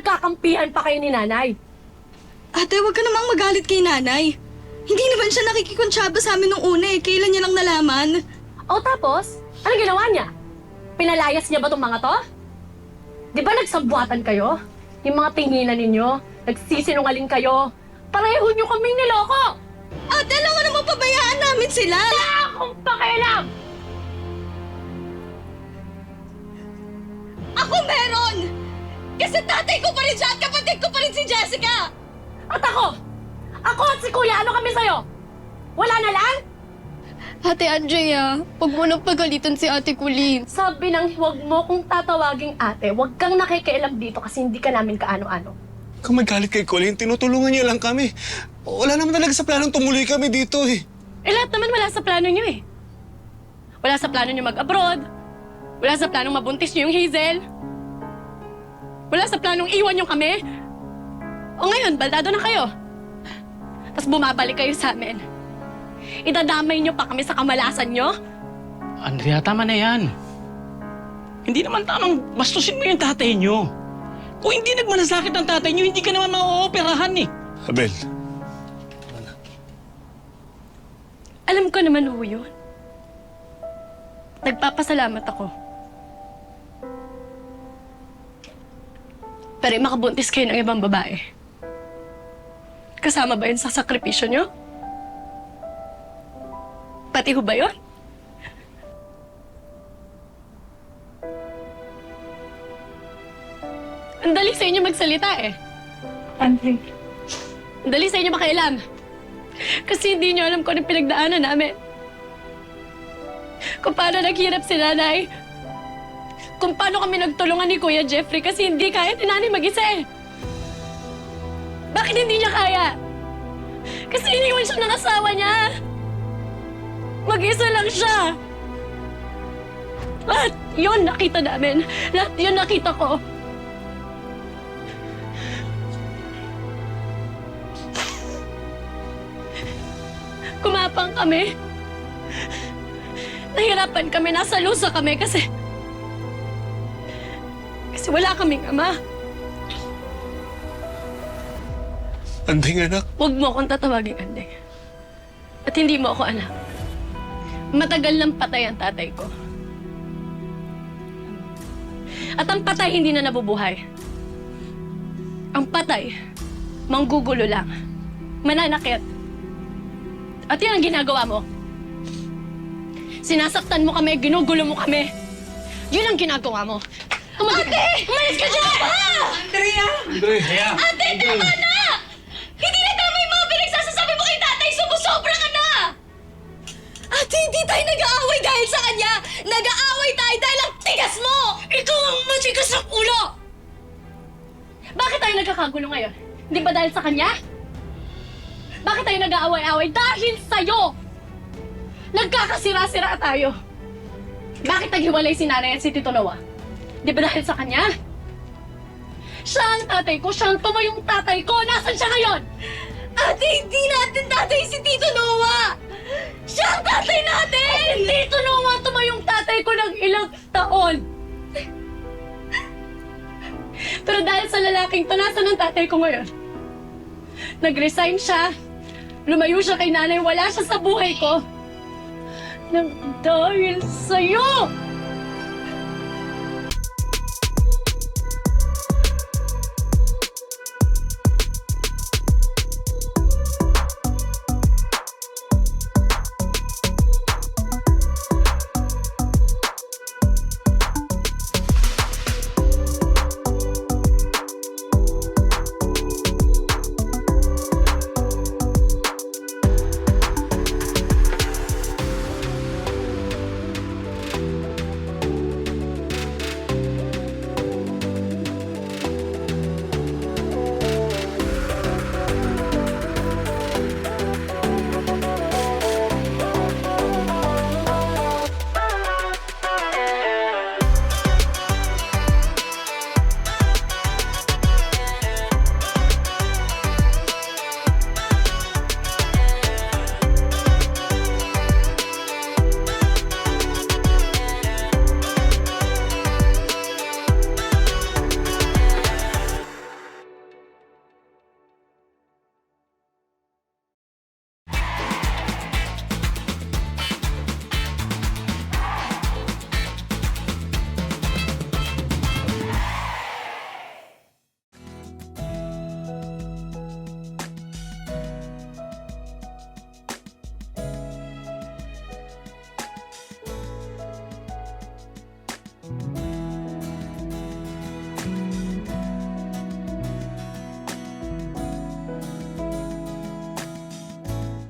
nagkakampihan pa kayo ni nanay. Ate, huwag ka namang magalit kay nanay. Hindi naman siya nakikikonsyaba sa amin nung una eh. Kailan niya lang nalaman? O tapos, anong ginawa niya? Pinalayas niya ba tong mga to? Di ba nagsabuatan kayo? Yung mga tinginan ninyo, nagsisinungaling kayo. Pareho niyo kaming niloko! Ate, alam mo naman pabayaan namin sila! Wala akong pakialam! Ako meron! Kasi tatay ko pa rin siya at kapatid ko pa rin si Jessica! At ako! Ako at si Kuya, ano kami sa'yo? Wala na lang? Ate Andrea, huwag mo nang pagalitan si Ate Colleen. Sabi nang huwag mo kung tatawaging ate, huwag kang nakikialam dito kasi hindi ka namin kaano-ano. Kung magalit kay Colleen, tinutulungan niya lang kami. Wala naman talaga sa planong tumuloy kami dito eh. Eh lahat naman wala sa plano niyo eh. Wala sa plano niyo mag-abroad. Wala sa planong mabuntis niyo yung Hazel. Wala sa planong iwan niyo kami. O ngayon, baldado na kayo. Tapos bumabalik kayo sa amin. Idadamay niyo pa kami sa kamalasan niyo? Andrea, tama na yan. Hindi naman tamang bastusin mo yung tatay niyo. Kung hindi nagmalasakit ang tatay niyo, hindi ka naman ma-ooperahan eh. Abel, Alam ko naman ho yun. Nagpapasalamat ako. Pero makabuntis kayo ng ibang babae. Kasama ba yun sa sakripisyo niyo? Pati ho ba yun? Ang dali sa inyo magsalita eh. Andre. Ang dali sa inyo makialam. Kasi hindi niyo alam kung anong pinagdaanan namin. Kung paano naghirap si nanay. Kung paano kami nagtulungan ni Kuya Jeffrey kasi hindi kaya ni nanay mag-isa eh. Bakit hindi niya kaya? Kasi iniwan siya ng asawa niya. Mag-isa lang siya. Lahat yun nakita namin. Lahat yun nakita ko. Kumapang kami. Nahirapan kami, nasa lusa kami kasi wala kaming ama. anding anak. Huwag mo akong tatawaging Andeng. At hindi mo ako anak. Matagal nang patay ang tatay ko. At ang patay hindi na nabubuhay. Ang patay, manggugulo lang. Mananakit. At yan ang ginagawa mo. Sinasaktan mo kami, ginugulo mo kami. Yun ang ginagawa mo. Ate! Umalis ka dyan! Andrea! Andrea! Ate, tama na! Hindi na tama yung mga pinagsasasabi mo kay tatay! Sumusobra ka na! Ate, hindi tayo nag-aaway dahil sa kanya! Nag-aaway tayo dahil ang tigas mo! Ikaw ang matigas ng ulo! Bakit tayo nagkakagulo ngayon? Hindi ba dahil sa kanya? Bakit tayo nag-aaway-aaway? Dahil sa'yo! Nagkakasira-sira tayo. Bakit naghiwalay si nanay at si Tito Noah? Di ba dahil sa kanya? Siya ang tatay ko, siya ang tumayong tatay ko. Nasaan siya ngayon? Ate, hindi natin tatay si Tito Noah! Siya ang tatay natin! Tito Noah, tumayong tatay ko ng ilang taon. Pero dahil sa lalaking to, nasaan ang tatay ko ngayon? Nag-resign siya. Lumayo siya kay nanay, wala siya sa buhay ko. Nang dahil sa'yo!